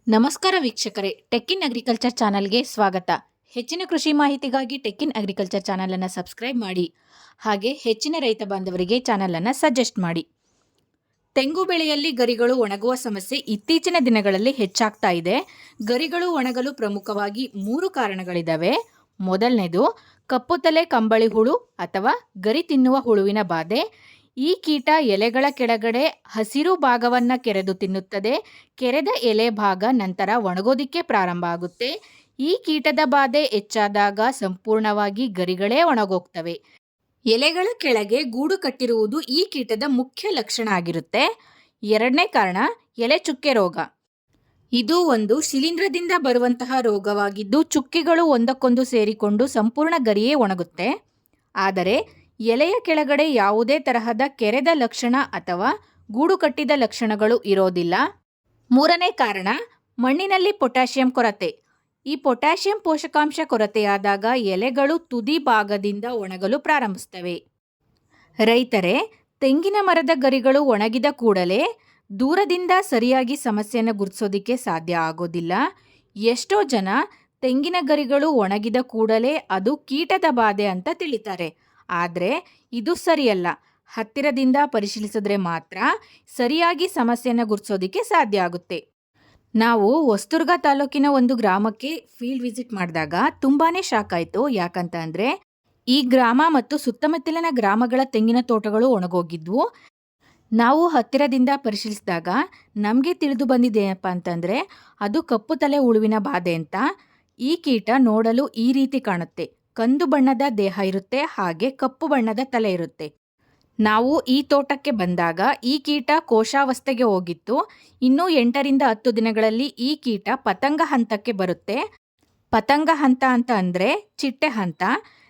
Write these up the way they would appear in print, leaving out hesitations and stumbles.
ನಮಸ್ಕಾರ ವೀಕ್ಷಕರೇ, tech in agriculture ಚಾನಲ್ಗೆ ಸ್ವಾಗತ. ಹೆಚ್ಚಿನ ಕೃಷಿ ಮಾಹಿತಿಗಾಗಿ ಟೆಕ್ ಇನ್ ಅಗ್ರಿಕಲ್ಚರ್ ಚಾನಲನ್ನು ಸಬ್ಸ್ಕ್ರೈಬ್ ಮಾಡಿ. ಹಾಗೆ ಹೆಚ್ಚಿನ ರೈತ ಬಾಂಧವರಿಗೆ ಚಾನಲನ್ನು ಸಜೆಸ್ಟ್ ಮಾಡಿ. ತೆಂಗು ಬೆಳೆಯಲ್ಲಿ ಗರಿಗಳು ಒಣಗುವ ಸಮಸ್ಯೆ ಇತ್ತೀಚಿನ ದಿನಗಳಲ್ಲಿ ಹೆಚ್ಚಾಗ್ತಾ ಇದೆ. ಗರಿಗಳು ಒಣಗಲು ಪ್ರಮುಖವಾಗಿ 3 ಕಾರಣಗಳಿದ್ದಾವೆ. ಮೊದಲನೇದು ಕಪ್ಪು ತಲೆ ಕಂಬಳಿ ಹುಳು ಅಥವಾ ಗರಿ ತಿನ್ನುವ ಹುಳುವಿನ ಬಾಧೆ. ಈ ಕೀಟ ಎಲೆಗಳ ಕೆಳಗಡೆ ಹಸಿರು ಭಾಗವನ್ನು ಕೆರೆದು ತಿನ್ನುತ್ತದೆ. ಕೆರೆದ ಎಲೆ ಭಾಗ ನಂತರ ಒಣಗೋದಿಕ್ಕೆ ಪ್ರಾರಂಭ ಆಗುತ್ತೆ. ಈ ಕೀಟದ ಬಾಧೆ ಹೆಚ್ಚಾದಾಗ ಸಂಪೂರ್ಣವಾಗಿ ಗರಿಗಳೇ ಒಣಗೋಗ್ತವೆ. ಎಲೆಗಳ ಕೆಳಗೆ ಗೂಡು ಕಟ್ಟಿರುವುದು ಈ ಕೀಟದ ಮುಖ್ಯ ಲಕ್ಷಣ ಆಗಿರುತ್ತೆ. ಎರಡನೇ ಕಾರಣ ಎಲೆ ಚುಕ್ಕೆ ರೋಗ. ಇದು ಒಂದು ಶಿಲೀಂಧ್ರದಿಂದ ಬರುವಂತಹ ರೋಗವಾಗಿದ್ದು ಚುಕ್ಕಿಗಳು ಒಂದಕ್ಕೊಂದು ಸೇರಿಕೊಂಡು ಸಂಪೂರ್ಣ ಗರಿಯೇ ಒಣಗುತ್ತೆ. ಆದರೆ ಎಲೆಯ ಕೆಳಗಡೆ ಯಾವುದೇ ತರಹದ ಕೆರೆದ ಲಕ್ಷಣ ಅಥವಾ ಗೂಡು ಕಟ್ಟಿದ ಲಕ್ಷಣಗಳು ಇರೋದಿಲ್ಲ. ಮೂರನೇ ಕಾರಣ ಮಣ್ಣಿನಲ್ಲಿ ಪೊಟ್ಯಾಷಿಯಂ ಕೊರತೆ. ಈ ಪೊಟ್ಯಾಷಿಯಂ ಪೋಷಕಾಂಶ ಕೊರತೆಯಾದಾಗ ಎಲೆಗಳು ತುದಿ ಭಾಗದಿಂದ ಒಣಗಲು ಪ್ರಾರಂಭಿಸ್ತವೆ. ರೈತರೇ, ತೆಂಗಿನ ಮರದ ಗರಿಗಳು ಒಣಗಿದ ಕೂಡಲೇ ದೂರದಿಂದ ಸರಿಯಾಗಿ ಸಮಸ್ಯೆಯನ್ನು ಗುರುತಿಸೋದಕ್ಕೆ ಸಾಧ್ಯ ಆಗೋದಿಲ್ಲ. ಎಷ್ಟೋ ಜನ ತೆಂಗಿನ ಗರಿಗಳು ಒಣಗಿದ ಕೂಡಲೇ ಅದು ಕೀಟದ ಬಾಧೆ ಅಂತ ತಿಳಿತಾರೆ. ಆದರೆ ಇದು ಸರಿಯಲ್ಲ. ಹತ್ತಿರದಿಂದ ಪರಿಶೀಲಿಸಿದ್ರೆ ಮಾತ್ರ ಸರಿಯಾಗಿ ಸಮಸ್ಯೆಯನ್ನು ಗುರುತಿಸೋದಕ್ಕೆ ಸಾಧ್ಯ ಆಗುತ್ತೆ. ನಾವು ಹೊಸದುರ್ಗ ತಾಲೂಕಿನ ಒಂದು ಗ್ರಾಮಕ್ಕೆ ಫೀಲ್ಡ್ ವಿಸಿಟ್ ಮಾಡಿದಾಗ ತುಂಬಾ ಶಾಕ್ ಆಯಿತು. ಯಾಕಂತ ಅಂದರೆ ಈ ಗ್ರಾಮ ಮತ್ತು ಸುತ್ತಮುತ್ತಲಿನ ಗ್ರಾಮಗಳ ತೆಂಗಿನ ತೋಟಗಳು ಒಣಗೋಗಿದ್ವು. ನಾವು ಹತ್ತಿರದಿಂದ ಪರಿಶೀಲಿಸಿದಾಗ ನಮಗೆ ತಿಳಿದು ಬಂದಿದ್ದೇನಪ್ಪ ಅಂತಂದರೆ ಅದು ಕಪ್ಪು ತಲೆ ಹುಳುವಿನ ಬಾಧೆ ಅಂತ. ಈ ಕೀಟ ನೋಡಲು ಈ ರೀತಿ ಕಾಣುತ್ತೆ. ಕಂದು ಬಣ್ಣದ ದೇಹ ಇರುತ್ತೆ, ಹಾಗೆ ಕಪ್ಪು ಬಣ್ಣದ ತಲೆ ಇರುತ್ತೆ. ನಾವು ಈ ತೋಟಕ್ಕೆ ಬಂದಾಗ ಈ ಕೀಟ ಕೋಶಾವಸ್ಥೆಗೆ ಹೋಗಿತ್ತು. ಇನ್ನು 8 ರಿಂದ 10 ದಿನಗಳಲ್ಲಿ ಈ ಕೀಟ ಪತಂಗ ಹಂತಕ್ಕೆ ಬರುತ್ತೆ. ಪತಂಗ ಹಂತ ಅಂತ ಅಂದರೆ ಚಿಟ್ಟೆ ಹಂತ.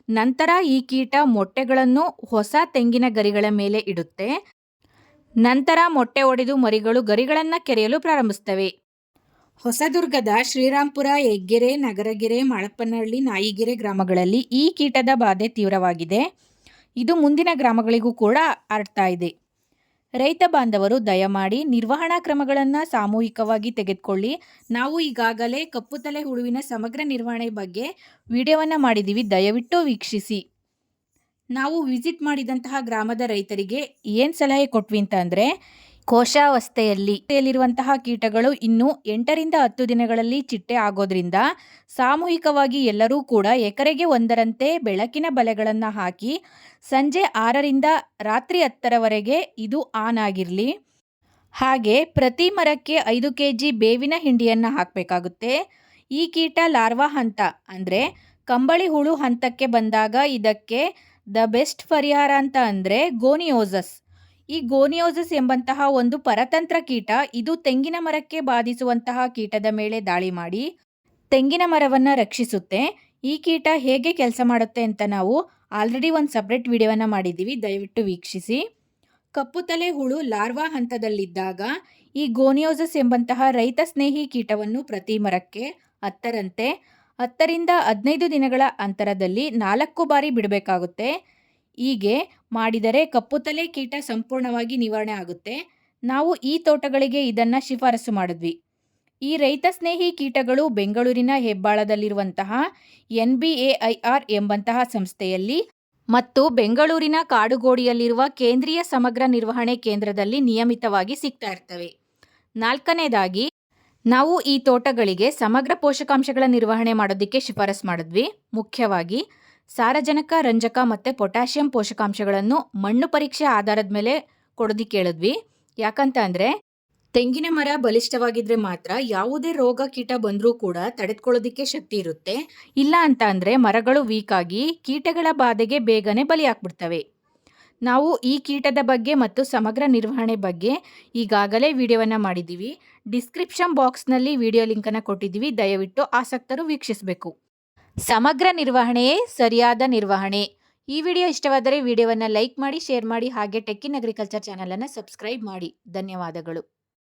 ನಂತರ ಈ ಕೀಟ ಮೊಟ್ಟೆಗಳನ್ನು ಹೊಸ ತೆಂಗಿನ ಗರಿಗಳ ಮೇಲೆ ಇಡುತ್ತೆ. ನಂತರ ಮೊಟ್ಟೆ ಒಡೆದು ಮರಿಗಳು ಗರಿಗಳನ್ನು ಕೆರೆಯಲು ಪ್ರಾರಂಭಿಸ್ತವೆ. ಹೊಸದುರ್ಗದ ಶ್ರೀರಾಂಪುರ, ಹೆಗ್ಗೆರೆ, ನಗರಗೆರೆ, ಮಾಳಪ್ಪನಹಳ್ಳಿ, ನಾಯಿಗೆರೆ ಗ್ರಾಮಗಳಲ್ಲಿ ಈ ಕೀಟದ ಬಾಧೆ ತೀವ್ರವಾಗಿದೆ. ಇದು ಮುಂದಿನ ಗ್ರಾಮಗಳಿಗೂ ಕೂಡ ಹರಡ್ತಾ ಇದೆ. ರೈತ ಬಾಂಧವರು ದಯಮಾಡಿ ನಿರ್ವಹಣಾ ಕ್ರಮಗಳನ್ನು ಸಾಮೂಹಿಕವಾಗಿ ತೆಗೆದುಕೊಳ್ಳಿ. ನಾವು ಈಗಾಗಲೇ ಕಪ್ಪು ತಲೆ ಹುಳುವಿನ ಸಮಗ್ರ ನಿರ್ವಹಣೆ ಬಗ್ಗೆ ವಿಡಿಯೋವನ್ನು ಮಾಡಿದ್ದೀವಿ, ದಯವಿಟ್ಟು ವೀಕ್ಷಿಸಿ. ನಾವು ವಿಸಿಟ್ ಮಾಡಿದಂತಹ ಗ್ರಾಮದ ರೈತರಿಗೆ ಏನು ಸಲಹೆ ಕೊಟ್ವಿ ಅಂತ ಅಂದರೆ, ಕೋಶಾವಸ್ಥೆಯಲ್ಲಿರುವಂತಹ ಕೀಟಗಳು ಇನ್ನು 8 ರಿಂದ 10 ದಿನಗಳಲ್ಲಿ ಚಿಟ್ಟೆ ಆಗೋದ್ರಿಂದ ಸಾಮೂಹಿಕವಾಗಿ ಎಲ್ಲರೂ ಕೂಡ ಎಕರೆಗೆ 1ರಂತೆ ಬೆಳಕಿನ ಬಲೆಗಳನ್ನು ಹಾಕಿ ಸಂಜೆ 6 ರಿಂದ ರಾತ್ರಿ 10ರವರೆಗೆ ಇದು ಆನ್ ಆಗಿರಲಿ. ಹಾಗೆ ಪ್ರತಿ ಮರಕ್ಕೆ 5 kg ಬೇವಿನ ಹಿಂಡಿಯನ್ನು ಹಾಕಬೇಕಾಗುತ್ತೆ. ಈ ಕೀಟ ಲಾರ್ವಾ ಹಂತ ಅಂದರೆ ಕಂಬಳಿ ಹುಳು ಹಂತಕ್ಕೆ ಬಂದಾಗ ಇದಕ್ಕೆ ದ ಬೆಸ್ಟ್ ಪರಿಹಾರ ಅಂತ ಅಂದರೆ ಗೋನಿಯೋಸಸ್. ಈ ಗೋನಿಯೋಸಸ್ ಎಂಬಂತಹ ಒಂದು ಪರತಂತ್ರ ಕೀಟ ಇದು ತೆಂಗಿನ ಮರಕ್ಕೆ ಬಾಧಿಸುವಂತಹ ಕೀಟದ ಮೇಲೆ ದಾಳಿ ಮಾಡಿ ತೆಂಗಿನ ಮರವನ್ನು ರಕ್ಷಿಸುತ್ತೆ. ಈ ಕೀಟ ಹೇಗೆ ಕೆಲಸ ಮಾಡುತ್ತೆ ಅಂತ ನಾವು ಆಲ್ರೆಡಿ ಒಂದು ಸಪ್ರೇಟ್ ವಿಡಿಯೋವನ್ನು ಮಾಡಿದ್ದೀವಿ, ದಯವಿಟ್ಟು ವೀಕ್ಷಿಸಿ. ಕಪ್ಪು ತಲೆ ಹುಳು ಲಾರ್ವಾ ಹಂತದಲ್ಲಿದ್ದಾಗ ಈ ಗೋನಿಯೋಸಸ್ ಎಂಬಂತಹ ರೈತ ಸ್ನೇಹಿ ಕೀಟವನ್ನು ಪ್ರತಿ ಮರಕ್ಕೆ 10ರಂತೆ 10 ರಿಂದ 15 ದಿನಗಳ ಅಂತರದಲ್ಲಿ 4 ಬಾರಿ ಬಿಡಬೇಕಾಗುತ್ತೆ. ಹೀಗೆ ಮಾಡಿದರೆ ಕಪ್ಪು ತಲೆ ಕೀಟ ಸಂಪೂರ್ಣವಾಗಿ ನಿವಾರಣೆ ಆಗುತ್ತೆ. ನಾವು ಈ ತೋಟಗಳಿಗೆ ಇದನ್ನು ಶಿಫಾರಸು ಮಾಡಿದ್ವಿ. ಈ ರೈತ ಸ್ನೇಹಿ ಕೀಟಗಳು ಬೆಂಗಳೂರಿನ ಹೆಬ್ಬಾಳದಲ್ಲಿರುವಂತಹ NBAIR ಎಂಬಂತಹ ಸಂಸ್ಥೆಯಲ್ಲಿ ಮತ್ತು ಬೆಂಗಳೂರಿನ ಕಾಡುಗೋಡಿಯಲ್ಲಿರುವ ಕೇಂದ್ರೀಯ ಸಮಗ್ರ ನಿರ್ವಹಣೆ ಕೇಂದ್ರದಲ್ಲಿ ನಿಯಮಿತವಾಗಿ ಸಿಗ್ತಾ ಇರ್ತವೆ. 4ನೇದಾಗಿ ನಾವು ಈ ತೋಟಗಳಿಗೆ ಸಮಗ್ರ ಪೋಷಕಾಂಶಗಳ ನಿರ್ವಹಣೆ ಮಾಡೋದಕ್ಕೆ ಶಿಫಾರಸು ಮಾಡಿದ್ವಿ. ಮುಖ್ಯವಾಗಿ ಸಾರಜನಕ, ರಂಜಕ ಮತ್ತು ಪೊಟ್ಯಾಷಿಯಂ ಪೋಷಕಾಂಶಗಳನ್ನು ಮಣ್ಣು ಪರೀಕ್ಷೆ ಆಧಾರದ ಮೇಲೆ ಕೊಡೋದಕ್ಕೆ ಹೇಳಿದ್ವಿ. ಯಾಕಂತ ಅಂದರೆ ತೆಂಗಿನ ಮರ ಬಲಿಷ್ಠವಾಗಿದ್ದರೆ ಮಾತ್ರ ಯಾವುದೇ ರೋಗ ಕೀಟ ಬಂದರೂ ಕೂಡ ತಡೆದುಕೊಳ್ಳೋದಕ್ಕೆ ಶಕ್ತಿ ಇರುತ್ತೆ. ಇಲ್ಲ ಅಂತ ಅಂದರೆ ಮರಗಳು ವೀಕ್ ಆಗಿ ಕೀಟಗಳ ಬಾಧೆಗೆ ಬೇಗನೆ ಬಲಿಯಾಗ್ಬಿಡ್ತವೆ. ನಾವು ಈ ಕೀಟದ ಬಗ್ಗೆ ಮತ್ತು ಸಮಗ್ರ ನಿರ್ವಹಣೆ ಬಗ್ಗೆ ಈಗಾಗಲೇ ವಿಡಿಯೋವನ್ನು ಮಾಡಿದ್ದೀವಿ. ಡಿಸ್ಕ್ರಿಪ್ಷನ್ ಬಾಕ್ಸ್ನಲ್ಲಿ ವಿಡಿಯೋ ಲಿಂಕನ್ನು ಕೊಟ್ಟಿದ್ದೀವಿ, ದಯವಿಟ್ಟು ಆಸಕ್ತರು ವೀಕ್ಷಿಸಬೇಕು. ಸಮಗ್ರ ನಿರ್ವಹಣೆಯೇ ಸರಿಯಾದ ನಿರ್ವಹಣೆ. ಈ ವಿಡಿಯೋ ಇಷ್ಟವಾದರೆ ವಿಡಿಯೋವನ್ನು ಲೈಕ್ ಮಾಡಿ, ಶೇರ್ ಮಾಡಿ, ಹಾಗೆ ಟೆಕ್ ಇನ್ ಅಗ್ರಿಕಲ್ಚರ್ ಚಾನಲನ್ನು ಸಬ್ಸ್ಕ್ರೈಬ್ ಮಾಡಿ. ಧನ್ಯವಾದಗಳು.